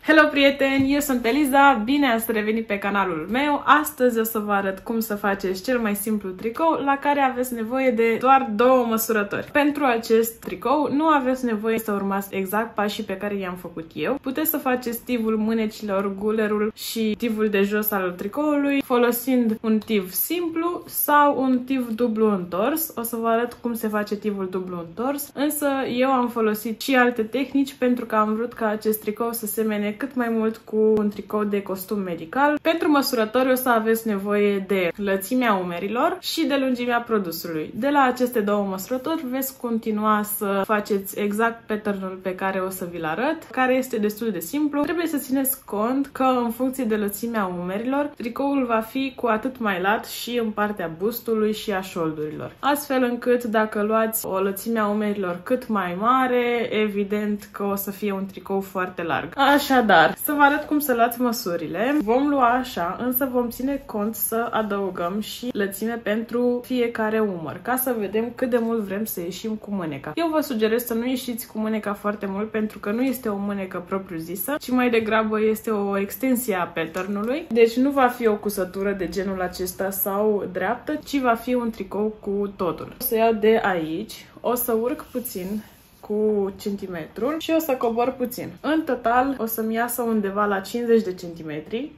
Hello prieteni, eu sunt Eliza, bine ați revenit pe canalul meu. Astăzi o să vă arăt cum să faceți cel mai simplu tricou la care aveți nevoie de doar două măsurători. Pentru acest tricou nu aveți nevoie să urmați exact pașii pe care i-am făcut eu. Puteți să faceți tivul mânecilor, gulerul și tivul de jos al tricoului folosind un tiv simplu sau un tiv dublu întors. O să vă arăt cum se face tivul dublu întors, însă eu am folosit și alte tehnici pentru că am vrut ca acest tricou să semene cât mai mult cu un tricou de costum medical. Pentru măsurători o să aveți nevoie de lățimea umerilor și de lungimea produsului. De la aceste două măsurători veți continua să faceți exact patternul pe care o să vi-l arăt, care este destul de simplu. Trebuie să țineți cont că în funcție de lățimea umerilor, tricoul va fi cu atât mai lat și în partea bustului și a șoldurilor. Astfel încât dacă luați o lățime a umerilor cât mai mare, evident că o să fie un tricou foarte larg. Așadar, să vă arăt cum să luați măsurile. Vom lua așa, însă vom ține cont să adăugăm și lățime pentru fiecare umăr, ca să vedem cât de mult vrem să ieșim cu mâneca. Eu vă sugerez să nu ieșiți cu mâneca foarte mult, pentru că nu este o mânecă propriu-zisă, ci mai degrabă este o extensie a patternului. Deci nu va fi o cusătură de genul acesta sau dreaptă, ci va fi un tricou cu totul. O să iau de aici, o să urc puțin cu centimetrul și o să cobor puțin. În total o să-mi iasă undeva la 50 de centimetri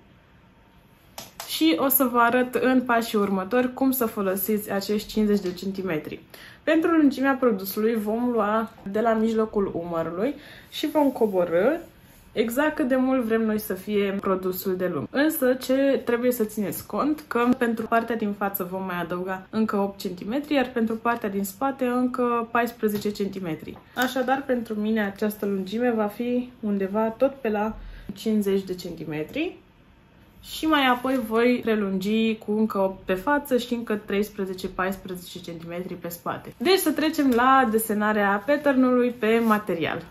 și o să vă arăt în pașii următori cum să folosiți acești 50 de centimetri. Pentru lungimea produsului vom lua de la mijlocul umărului și vom coborî exact cât de mult vrem noi să fie produsul de lung. Însă ce trebuie să țineți cont că pentru partea din față vom mai adăuga încă 8 cm, iar pentru partea din spate încă 14 cm. Așadar, pentru mine această lungime va fi undeva tot pe la 50 de cm. Și mai apoi voi prelungi cu încă 8 pe față și încă 13-14 cm pe spate. Deci să trecem la desenarea patternului pe material.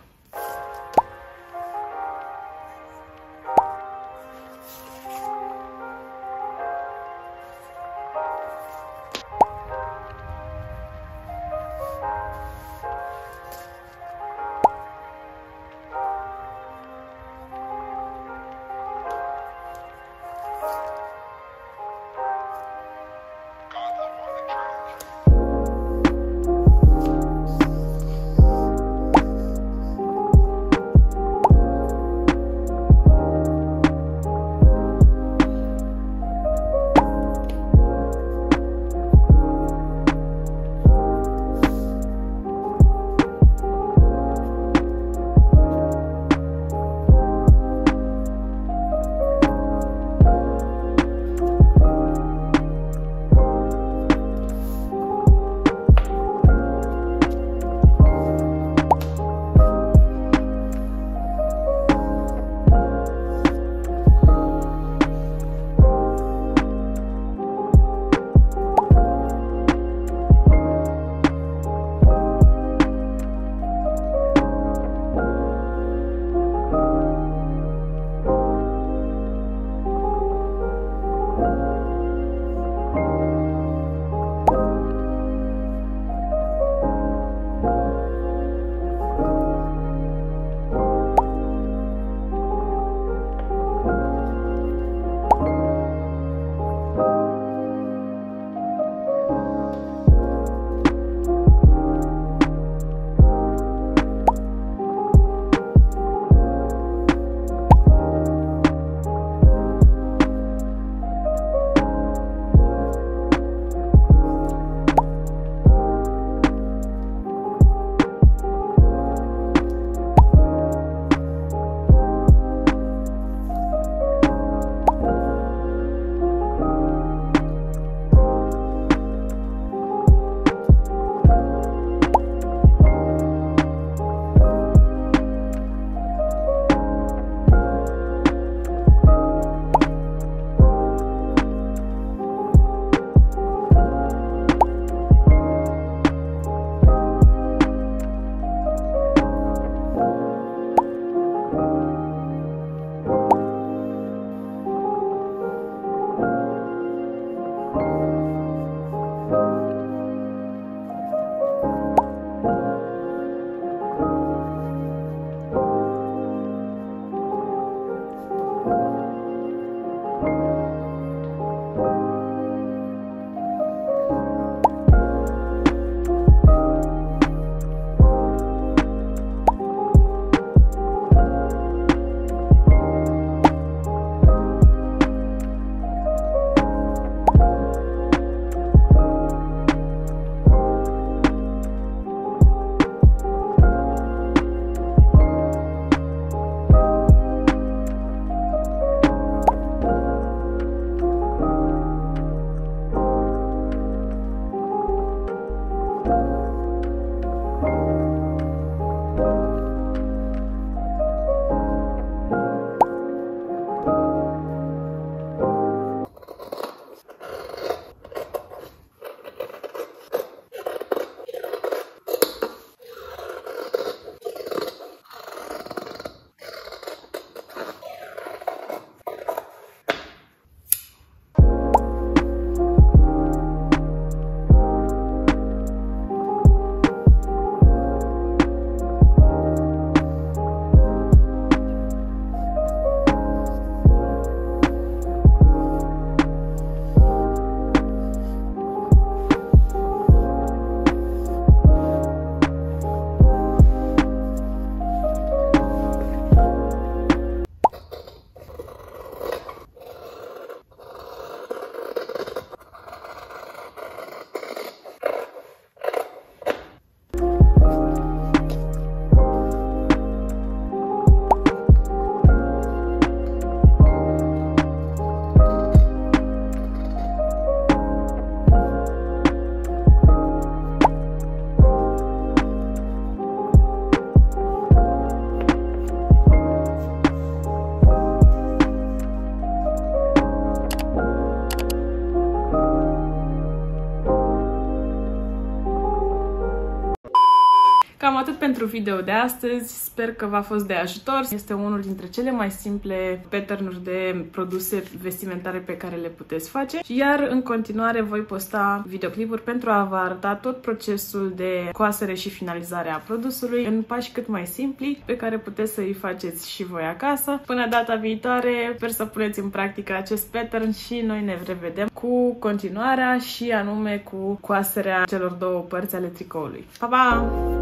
pentru video de astăzi. Sper că v-a fost de ajutor. Este unul dintre cele mai simple pattern-uri de produse vestimentare pe care le puteți face. Iar în continuare voi posta videoclipuri pentru a vă arăta tot procesul de coasere și finalizare a produsului în pași cât mai simpli pe care puteți să îi faceți și voi acasă. Până data viitoare, sper să puneți în practică acest pattern și noi ne revedem cu continuarea și anume cu coaserea celor două părți ale tricoului. Pa, pa!